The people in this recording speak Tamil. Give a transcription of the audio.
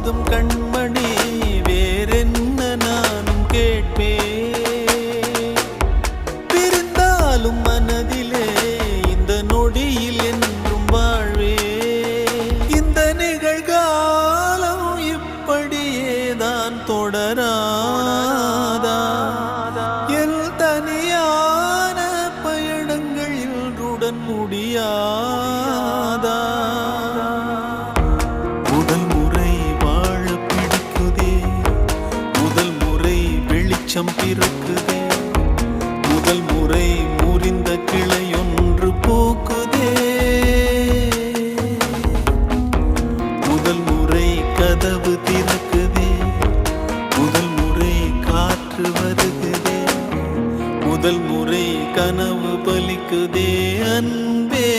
போதும் கண்மணி வேறென்ன நானும் கேட்பேன். பிரிந்தாலும் மனதிலே இந்த நொடியில் என்றும் வாழ்வே. இந்த நிகழ்காலம் இப்படியேதான் தொடராதா? எல் தனியான பயணங்கள் இன்றுடன் முடியாதா?